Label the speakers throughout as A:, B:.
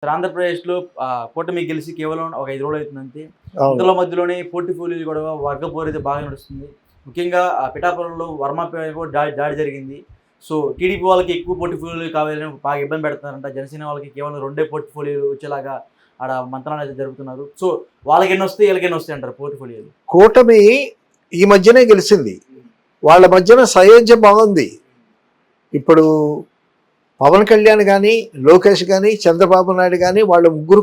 A: Sir ఆంధ్రప్రదేశ్‌లో కూటమి గెలిచి కేవలం ఒక 5 రోజులు అవుతుందంతే.
B: అవును.
A: ఇందులో మధ్యలోనే పోర్ట్‌ఫోలియోలు గొడవ, వర్గ పోరైతే బాగా నడుస్తుంది. ముఖ్యంగా పిఠాపురంలో వర్మపై కూడా దాడి జరిగింది. సో టీడీపీ వాళ్ళకి ఎక్కువ పోర్ట్‌ఫోలియోలు కావాలని బాగా ఇబ్బంది పెడుతున్నారంట. జనసేన వాళ్ళకి కేవలం 2 పోర్ట్‌ఫోలియోలు వచ్చేలాగా ఆడ మంత్రాలైతే జరుపుతున్నారు. సో వాళ్ళకెన్నొస్తాయి, ఈళ్ళకెన్నొస్తాయి అంటారు పోర్ట్‌ఫోలియోలు?
B: కూటమి ఈ మధ్యనే గెలిచింది. వాళ్ళ మధ్యన సయోధ్య బాగుంది. ఇప్పుడు పవన్ కళ్యాణ్ కానీ, లోకేష్ కానీ, చంద్రబాబు నాయుడు కానీ వాళ్ళ ముగ్గురు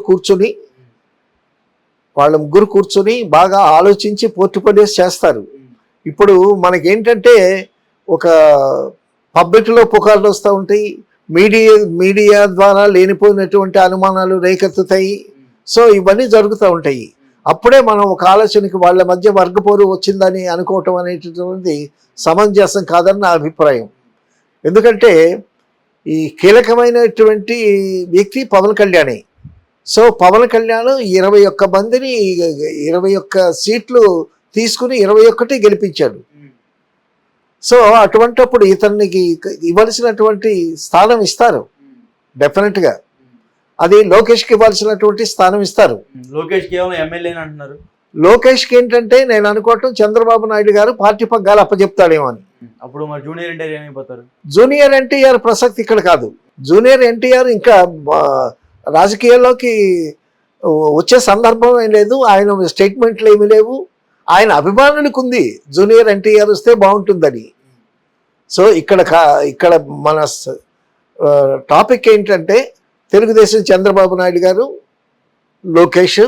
B: కూర్చొని బాగా ఆలోచించి పోర్ట్‌ఫోలియోస్ చేస్తారు. ఇప్పుడు మనకేంటంటే ఒక పబ్లిక్‌లో పుకార్లు వస్తూ ఉంటాయి. మీడియా ద్వారా లేనిపోయినటువంటి అనుమానాలు రేకెత్తుతాయి. సో ఇవన్నీ జరుగుతూ ఉంటాయి. అప్పుడే మనం ఒక ఆలోచనకి వాళ్ళ మధ్య వర్గపోరు వచ్చిందని అనుకోవటం అనేటటువంటిది సమంజసం కాదని నా అభిప్రాయం. ఎందుకంటే ఈ కీలకమైనటువంటి వ్యక్తి పవన్ కళ్యాణే. సో పవన్ కళ్యాణ్ 21 మందిని 21 సీట్లు తీసుకుని 21 గెలిపించాడు. సో అటువంటప్పుడు ఇతనికి ఇవ్వాల్సినటువంటి స్థానం ఇస్తారు డెఫినెట్గా. అది లోకేష్కి ఇవ్వాల్సినటువంటి స్థానం ఇస్తారు.
A: లోకేష్ కేవలం ఎమ్మెల్యే అంటున్నారు.
B: లోకేష్కి ఏంటంటే నేను అనుకోవటం చంద్రబాబు నాయుడు గారు పార్టీ పగ్గాలు అప్పచెప్తాడేమో అని.
A: అప్పుడు మరి జూనియర్ ఎన్టీఆర్ ఏమైపోతారు?
B: జూనియర్ ఎన్టీఆర్ ప్రసక్తి ఇక్కడ కాదు. జూనియర్ ఎన్టీఆర్ ఇంకా రాజకీయాల్లోకి వచ్చే సందర్భం ఏం లేదు. ఆయన స్టేట్మెంట్లు ఏమీ లేవు. ఆయన అభిమానులకు ఉంది జూనియర్ ఎన్టీఆర్ వస్తే బాగుంటుందని. సో ఇక్కడ మన టాపిక్ ఏంటంటే తెలుగుదేశం చంద్రబాబు నాయుడు గారు, లోకేష్,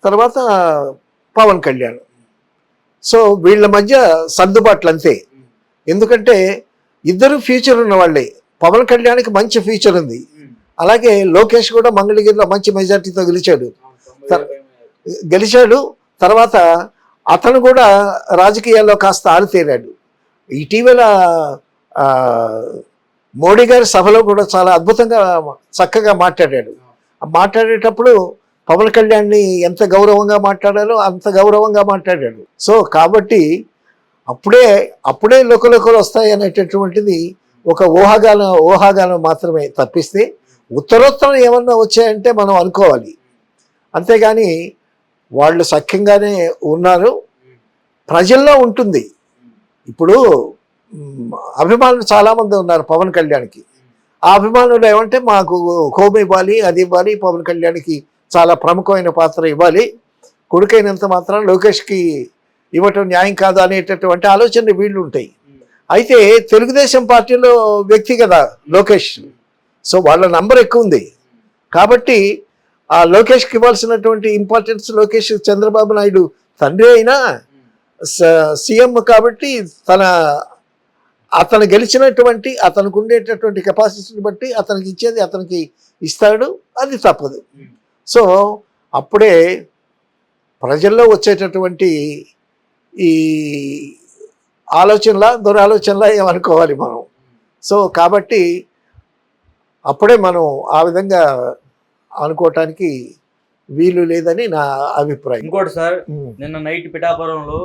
B: తర్వాత పవన్ కళ్యాణ్. సో వీళ్ళ మధ్య సర్దుబాట్లు అంతే. ఎందుకంటే ఇద్దరు ఫ్యూచర్ ఉన్న వాళ్ళే. పవన్ కళ్యాణ్కి మంచి ఫ్యూచర్ ఉంది. అలాగే లోకేష్ కూడా మంగళగిరిలో మంచి మెజార్టీతో గెలిచాడు. తర్వాత అతను కూడా రాజకీయాల్లో కాస్త ఆరితేరాడు. ఇటీవల మోడీ గారి సభలో కూడా చాలా అద్భుతంగా చక్కగా మాట్లాడాడు. మాట్లాడేటప్పుడు పవన్ కళ్యాణ్ని ఎంత గౌరవంగా మాట్లాడాలో అంత గౌరవంగా మాట్లాడాడు. సో కాబట్టి అప్పుడే లోకలోకలు వస్తాయి అనేటటువంటిది ఒక ఊహాగానం మాత్రమే తప్పిస్తే ఉత్తరోత్తరం ఏమన్నా వచ్చాయంటే మనం అనుకోవాలి. అంతేగాని వాళ్ళు సఖ్యంగానే ఉన్నారు. ప్రజల్లో ఉంటుంది. ఇప్పుడు అభిమానులు చాలామంది ఉన్నారు పవన్ కళ్యాణ్కి. ఆ అభిమానులు ఏమంటే మాకు హోమ్ ఇవ్వాలి, అది ఇవ్వాలి, పవన్ కళ్యాణ్కి చాలా ప్రముఖమైన పాత్ర ఇవ్వాలి, కొడుకైనంత మాత్రం లోకేష్కి ఇవ్వటం న్యాయం కాదు అనేటటువంటి ఆలోచనలు వీళ్ళు ఉంటాయి. అయితే తెలుగుదేశం పార్టీలో వ్యక్తి కదా లోకేష్. సో వాళ్ళ నంబర్ ఎక్కువ ఉంది. కాబట్టి ఆ లోకేష్కి ఇవ్వాల్సినటువంటి ఇంపార్టెన్స్, లోకేష్ చంద్రబాబు నాయుడు తండ్రి అయినా సీఎం కాబట్టి అతను గెలిచినటువంటి అతనికి ఉండేటటువంటి కెపాసిటీని బట్టి అతనికి ఇచ్చేది అతనికి ఇస్తాడు. అది తప్పదు. సో అప్పుడే ప్రజల్లో వచ్చేటటువంటి ఈ దురాలోచనలా ఏమనుకోవాలి మనం. సో కాబట్టి అప్పుడే మనం ఆ విధంగా అనుకోవటానికి వీలు లేదని నా అభిప్రాయం.
A: ఇంకోటి సార్, నిన్న నైట్ పిఠాపురంలో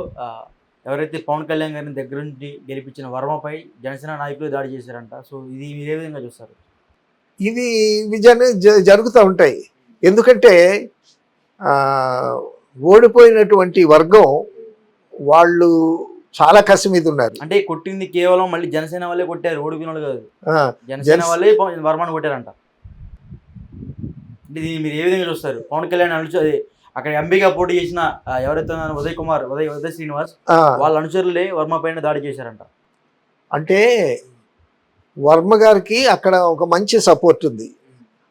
A: ఎవరైతే పవన్ కళ్యాణ్ గారిని దగ్గర నుంచి గెలిపించిన వర్మపై జనసేన నాయకులు దాడి చేశారంట. సో ఇది మీరు ఏ విధంగా చూస్తారు?
B: ఇది విజయాన్ని జరుగుతూ ఉంటాయి. ఎందుకంటే ఓడిపోయినటువంటి వర్గం వాళ్ళు చాలా కసి మీద ఉన్నారు.
A: అంటే కొట్టింది కేవలం మళ్ళీ జనసేన వాళ్ళే కొట్టారు, ఓడిపోయిన వాళ్ళు కాదు. జనసేన వాళ్ళే వర్మను కొట్టారంట. అంటే దీన్ని మీరు ఏ విధంగా చూస్తారు? పవన్ కళ్యాణ్ అక్కడ ఎంపీగా పోటీ చేసిన ఎవరైతే ఉదయ్ శ్రీనివాస్ వాళ్ళ అనుచరులే వర్మ పైన దాడి చేశారంట.
B: అంటే వర్మ గారికి అక్కడ ఒక మంచి సపోర్ట్ ఉంది.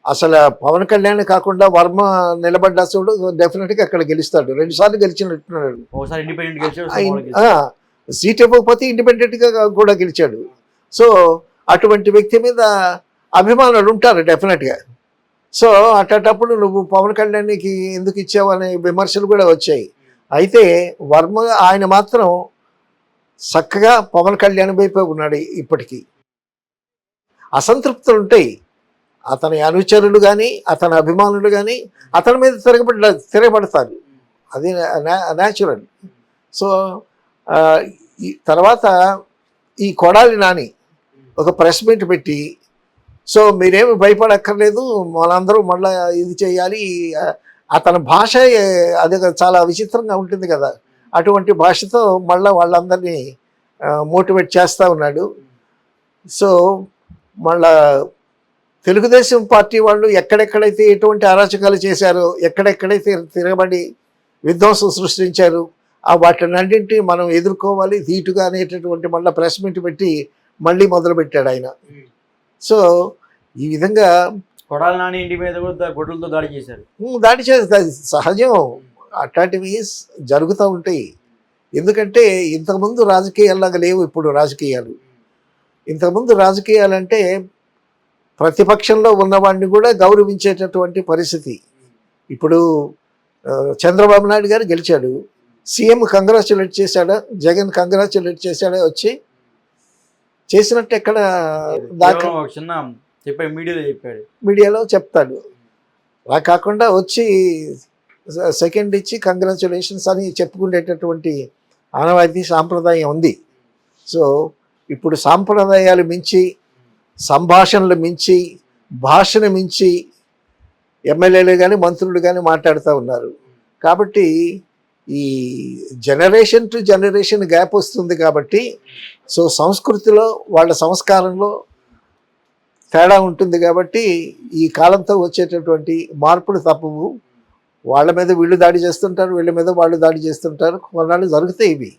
B: అసలు పవన్ కళ్యాణ్ కాకుండా వర్మ నిలబడ్డా చూడు డెఫినెట్గా అక్కడ గెలుస్తాడు. 2 సార్లు గెలిచినట్టున్నాడు.
A: ఒకసారి ఇండిపెండెంట్ గెలిచాడు,
B: సీట్ ఇవ్వకపోతే ఇండిపెండెంట్గా కూడా గెలిచాడు. సో అటువంటి వ్యక్తి మీద అభిమానులు ఉంటారు డెఫినెట్గా. సో అట్టేటప్పుడు నువ్వు పవన్ కళ్యాణ్కి ఎందుకు ఇచ్చావు అనే విమర్శలు కూడా వచ్చాయి. అయితే వర్మ ఆయన మాత్రం చక్కగా పవన్ కళ్యాణ్ వైపే ఉన్నాడు. ఇప్పటికీ అసంతృప్తులు ఉంటాయి. అతని అనుచరులు కానీ అతని అభిమానులు కానీ అతని మీద తిరగబడతారు. అది న్యాచురల్. సో తర్వాత ఈ కొడాలి నాని ఒక ప్రెస్ మీట్ పెట్టి సో మీరేమి భయపడక్కర్లేదు, మనందరూ మళ్ళీ ఇది చేయాలి. అతని భాష అది చాలా విచిత్రంగా ఉంటుంది కదా, అటువంటి భాషతో మళ్ళీ వాళ్ళందరినీ మోటివేట్ చేస్తూ ఉన్నాడు. సో మళ్ళా తెలుగుదేశం పార్టీ వాళ్ళు ఎక్కడెక్కడైతే ఎటువంటి అరాచకాలు చేశారో, ఎక్కడెక్కడైతే తిరగబడి విధ్వంసం సృష్టించారు, ఆ వాటినన్నింటినీ మనం ఎదుర్కోవాలి ధీటుగా అనేటటువంటి మళ్ళీ ప్రెస్ మీట్ పెట్టి మళ్ళీ మొదలుపెట్టాడు ఆయన. సో ఈ విధంగా
A: కొడాలి నాని ఇంటి మీద కూడా గొడ్డలతో దాడి చేశారు.
B: దాడి చేస్తుంది సహజం, అట్లాంటివి జరుగుతూ ఉంటాయి. ఎందుకంటే ఇంతకుముందు రాజకీయాల్లాగా లేవు ఇప్పుడు రాజకీయాలు. ఇంతకుముందు రాజకీయాలంటే ప్రతిపక్షంలో ఉన్నవాడిని కూడా గౌరవించేటటువంటి పరిస్థితి. ఇప్పుడు చంద్రబాబు నాయుడు గారు గెలిచాడు, సీఎం కంగ్రాచులేట్ చేశాడా, జగన్ కంగ్రాచులేట్ చేశాడా, వచ్చి చేసినట్టు ఎక్కడ దాకా
A: చిన్న చెప్పాడు, మీడియాలో చెప్పాడు,
B: మీడియాలో చెప్తాడు. అలా కాకుండా వచ్చి సెకండ్ ఇచ్చి కంగ్రాచులేషన్స్ అని చెప్పుకునేటటువంటి ఆనవాయితీ సాంప్రదాయం ఉంది. సో ఇప్పుడు సాంప్రదాయాలు మించి, సంభాషణలు మించి, భాషను మించి ఎమ్మెల్యేలు కానీ మంత్రులు కానీ మాట్లాడుతూ ఉన్నారు. కాబట్టి ఈ జనరేషన్ టు జనరేషన్ గ్యాప్ వస్తుంది కాబట్టి, సో సంస్కృతిలో వాళ్ళ సంస్కారంలో తేడా ఉంటుంది కాబట్టి ఈ కాలంతో వచ్చేటటువంటి మార్పులు తప్పవు. వాళ్ళ మీద వీళ్ళు దాడి చేస్తుంటారు, వీళ్ళ మీద వాళ్ళు దాడి చేస్తుంటారు, కొన్నాళ్ళు జరుగుతాయి ఇవి.